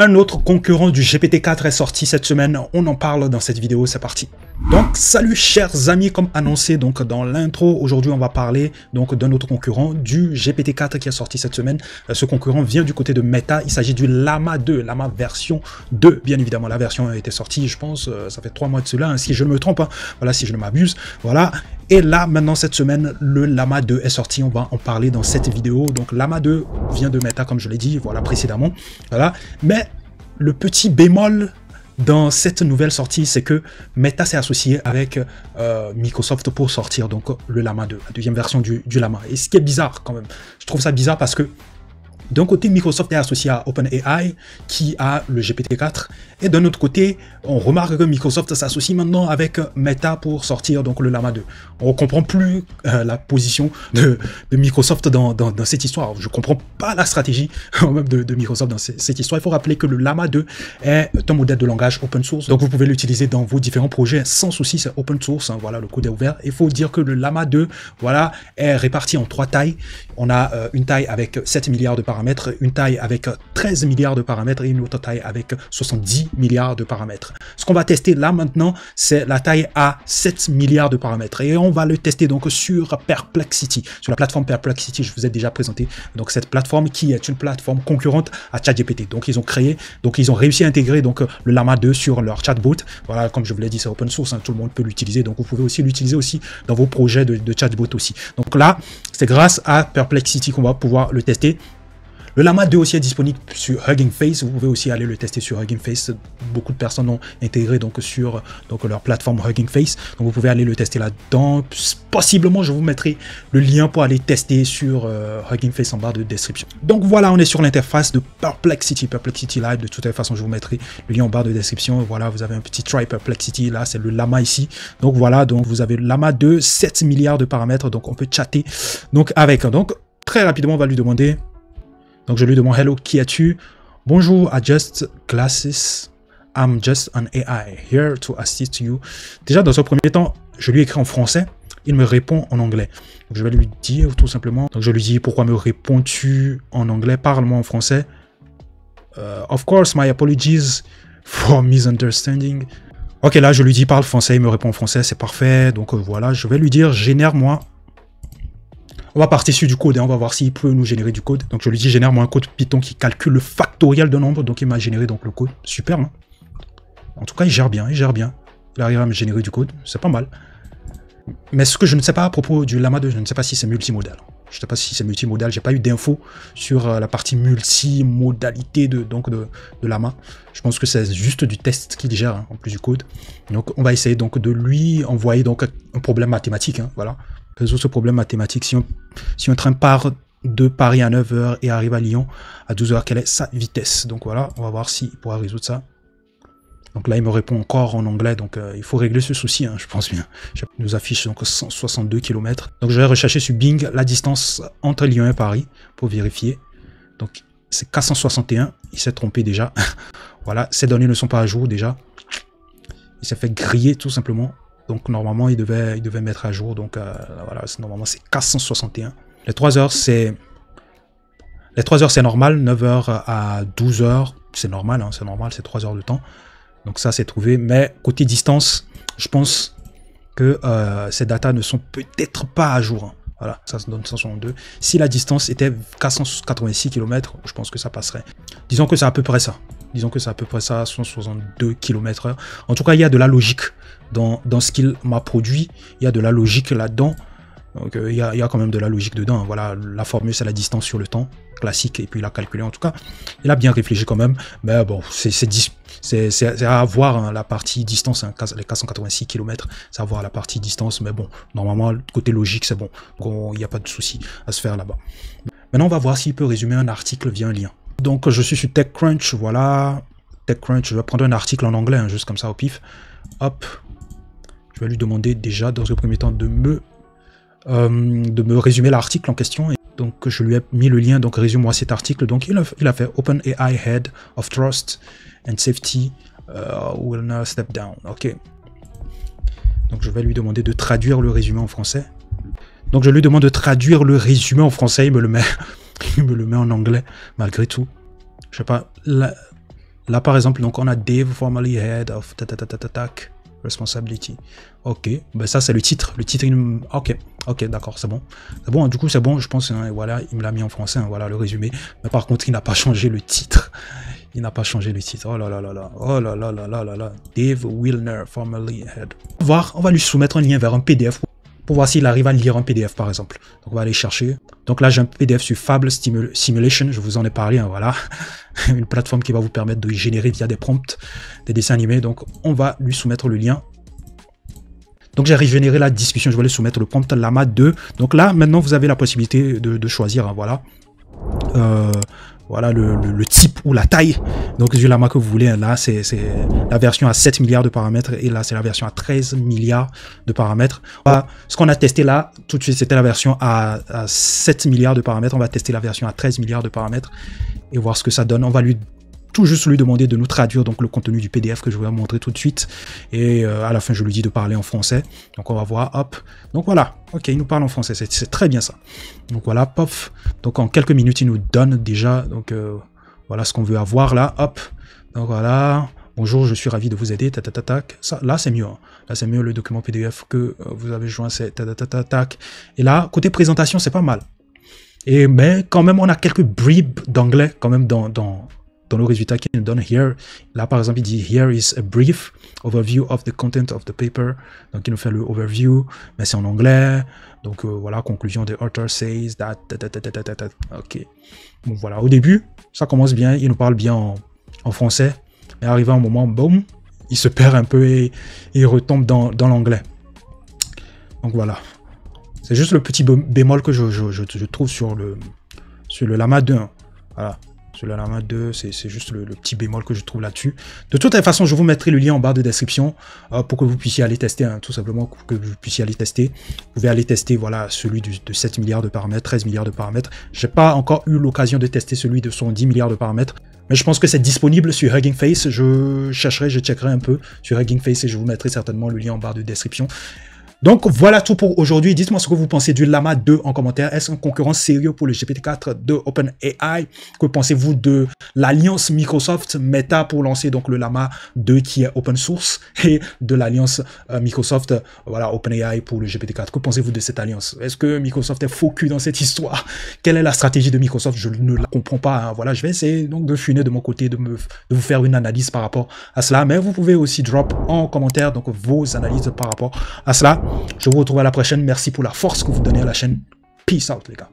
Un autre concurrent du GPT-4 est sorti cette semaine, on en parle dans cette vidéo, c'est parti. Donc salut chers amis, comme annoncé donc dans l'intro, aujourd'hui on va parler donc d'un autre concurrent du GPT-4 qui est sorti cette semaine. Ce concurrent vient du côté de Meta, il s'agit du Llama 2, Llama version 2 bien évidemment. La version a été sortie, je pense, ça fait 3 mois de cela, hein, si je ne me trompe, hein. Voilà, si je ne m'abuse, voilà. Et là, maintenant, cette semaine, le Llama 2 est sorti. On va en parler dans cette vidéo. Donc, Llama 2 vient de Meta, comme je l'ai dit, voilà, précédemment. Voilà. Mais le petit bémol dans cette nouvelle sortie, c'est que Meta s'est associé avec Microsoft pour sortir donc le Llama 2, la deuxième version du Llama. Et ce qui est bizarre, quand même. Je trouve ça bizarre parce que d'un côté, Microsoft est associé à OpenAI, qui a le GPT-4, et d'un autre côté, on remarque que Microsoft s'associe maintenant avec Meta pour sortir donc le Llama 2. On ne comprend plus la position de Microsoft dans cette histoire. Je ne comprends pas la stratégie même de Microsoft dans cette histoire. Il faut rappeler que le Llama 2 est un modèle de langage open source, donc vous pouvez l'utiliser dans vos différents projets sans souci, c'est open source, hein, voilà, le code est ouvert. Il faut dire que le Llama 2, voilà, est réparti en 3 tailles. On a une taille avec 7 milliards de paramètres, une taille avec 13 milliards de paramètres et une autre taille avec 70 milliards de paramètres. Ce qu'on va tester là maintenant, c'est la taille à 7 milliards de paramètres et on va le tester donc sur Perplexity, sur la plateforme Perplexity. Je vous ai déjà présenté donc cette plateforme qui est une plateforme concurrente à ChatGPT. Donc ils ont réussi à intégrer donc le Llama 2 sur leur chatbot. Voilà, comme je vous l'ai dit, c'est open source, hein, tout le monde peut l'utiliser. Donc vous pouvez aussi l'utiliser aussi dans vos projets de chatbot aussi. Donc là, c'est grâce à Perplexity qu'on va pouvoir le tester. Le Llama 2 aussi est disponible sur Hugging Face. Vous pouvez aussi aller le tester sur Hugging Face. Beaucoup de personnes l'ont intégré donc sur leur plateforme Hugging Face. Donc vous pouvez aller le tester là-dedans. Possiblement, je vous mettrai le lien pour aller tester sur Hugging Face en barre de description. Donc voilà, on est sur l'interface de Perplexity Live. De toute façon, je vous mettrai le lien en barre de description. Voilà, vous avez un petit try Perplexity. Là, c'est le Llama ici. Donc voilà, donc vous avez le Llama 2, 7 milliards de paramètres. Donc on peut chatter donc avec. Donc très rapidement, on va lui demander. Donc je lui demande hello, qui es-tu? Bonjour, I just classes. I'm just an AI here to assist you. Déjà dans un premier temps, je lui écris en français. Il me répond en anglais. Donc je vais lui dire tout simplement. Donc je lui dis pourquoi me réponds-tu en anglais? Parle-moi en français. Of course, my apologies for misunderstanding. Ok, là je lui dis parle français. Il me répond en français, c'est parfait. Donc voilà, je vais lui dire génère-moi. On va partir sur du code, hein. On va voir s'il peut nous générer du code. Donc je lui dis génère-moi un code Python qui calcule le factoriel d'un nombre. Donc il m'a généré donc le code. Super, hein. En tout cas, il gère bien, il gère bien. Il arrive à me générer du code, c'est pas mal. Mais ce que je ne sais pas à propos du Llama 2, je ne sais pas si c'est multimodal. Je ne sais pas si c'est multimodal, j'ai pas eu d'infos sur la partie multimodalité de Llama. Je pense que c'est juste du test qu'il gère, hein, en plus du code. Donc on va essayer donc de lui envoyer donc un problème mathématique, hein, voilà. Résoudre ce problème mathématique. Si un train part de Paris à 9 h et arrive à Lyon à 12 h, quelle est sa vitesse? Donc voilà, on va voir s'il pourra résoudre ça. Donc là, il me répond encore en anglais, donc il faut régler ce souci, hein, je pense bien. Il nous affiche donc 162 km. Donc je vais rechercher sur Bing la distance entre Lyon et Paris pour vérifier. Donc c'est 461, il s'est trompé déjà. Voilà, ces données ne sont pas à jour déjà. Il s'est fait griller tout simplement. Donc normalement, il devait mettre à jour. Donc voilà, normalement c'est 461. Les 3 heures, c'est normal. 9 h à 12 h, c'est normal, hein, c'est normal, c'est 3 heures de temps. Donc ça, c'est trouvé. Mais côté distance, je pense que ces datas ne sont peut-être pas à jour, hein. Voilà, ça se donne 162. Si la distance était 486 km, je pense que ça passerait. Disons que c'est à peu près ça. Disons que c'est à peu près ça, 162 km/h. En tout cas, il y a de la logique dans ce qu'il m'a produit. Il y a de la logique là-dedans. Donc, il y a quand même de la logique dedans. Voilà, la formule, c'est la distance sur le temps, classique. Et puis, il a calculé. En tout cas, il a bien réfléchi quand même. Mais bon, c'est à voir, hein, la partie distance, hein, les 486 km. C'est à voir la partie distance. Mais bon, normalement, côté logique, c'est bon. Donc, il n'y a pas de souci à se faire là-bas. Maintenant, on va voir s'il peut résumer un article via un lien. Donc, je suis sur TechCrunch, voilà. TechCrunch, je vais prendre un article en anglais, hein, juste comme ça au pif. Hop. Je vais lui demander déjà, dans un premier temps, de me résumer l'article en question. Et donc, je lui ai mis le lien, donc résume-moi cet article. Donc, il a fait OpenAI Head of Trust and Safety will now step down. Ok. Donc, je vais lui demander de traduire le résumé en français. Donc, je lui demande de traduire le résumé en français. Il me le met en anglais, malgré tout. Je sais pas. Là, par exemple, donc on a Dave, formerly head of responsibility. Ok, ben ça c'est le titre. Le titre, ok, d'accord, c'est bon. C'est bon, du coup c'est bon, je pense, hein, voilà, il me l'a mis en français, hein, voilà le résumé. Mais par contre, il n'a pas changé le titre. Il n'a pas changé le titre. Oh là là là là, oh là là là là là là. Dave Wilner, formerly head. On va lui soumettre un lien vers un PDF pour voir s'il arrive à lire un PDF par exemple. Donc on va aller chercher. Donc là j'ai un PDF sur Fable Simulation, je vous en ai parlé, hein, voilà. Une plateforme qui va vous permettre de générer via des prompts des dessins animés. Donc on va lui soumettre le lien. Donc j'ai régénéré la discussion, je vais lui soumettre le prompt Llama 2. Donc là maintenant vous avez la possibilité de choisir, hein, voilà. Voilà le type ou la taille donc du lama que vous voulez. Là c'est la version à 7 milliards de paramètres et là c'est la version à 13 milliards de paramètres. Ce qu'on a testé là tout de suite c'était la version à 7 milliards de paramètres. On va tester la version à 13 milliards de paramètres et voir ce que ça donne. On va tout juste lui demander de nous traduire donc le contenu du PDF que je vais vous montrer tout de suite et à la fin je lui dis de parler en français. Donc on va voir, hop, donc voilà, ok, il nous parle en français, c'est très bien ça. Donc voilà, pof, donc en quelques minutes il nous donne déjà donc voilà ce qu'on veut avoir là, hop, donc voilà, bonjour, je suis ravi de vous aider, ça là c'est mieux, hein. Là c'est mieux, le document PDF que vous avez joint, c'est et là côté présentation c'est pas mal. Et mais quand même on a quelques bribes d'anglais quand même dans le résultat qu'il nous donne here. Là, par exemple, il dit « Here is a brief overview of the content of the paper ». Donc, il nous fait le overview, mais c'est en anglais. Donc, voilà, conclusion, the author says that, ok. Bon, voilà, au début, ça commence bien. Il nous parle bien en français. Mais arrivé à un moment, boum, il se perd un peu et il retombe dans l'anglais. Donc, voilà. C'est juste le petit bémol que je trouve sur le Llama 2. Voilà. Sur le Llama 2, c'est juste le petit bémol que je trouve là-dessus. De toute façon, je vous mettrai le lien en barre de description pour que vous puissiez aller tester, hein, tout simplement, pour que vous puissiez aller tester. Vous pouvez aller tester, voilà, celui de 7 milliards de paramètres, 13 milliards de paramètres. J'ai pas encore eu l'occasion de tester celui de 110 milliards de paramètres, mais je pense que c'est disponible sur Hugging Face. Je chercherai, je checkerai un peu sur Hugging Face et je vous mettrai certainement le lien en barre de description. Donc voilà tout pour aujourd'hui. Dites-moi ce que vous pensez du Llama 2 en commentaire. Est-ce un concurrent sérieux pour le GPT-4 de OpenAI? Que pensez-vous de l'alliance Microsoft Meta pour lancer donc le Llama 2 qui est open source et de l'alliance Microsoft voilà OpenAI pour le GPT-4? Que pensez-vous de cette alliance? Est-ce que Microsoft est faux cul dans cette histoire? Quelle est la stratégie de Microsoft? Je ne la comprends pas, hein. Voilà, je vais essayer donc de funer de mon côté, de vous faire une analyse par rapport à cela. Mais vous pouvez aussi drop en commentaire donc vos analyses par rapport à cela. Je vous retrouve à la prochaine. Merci pour la force que vous donnez à la chaîne. Peace out, les gars.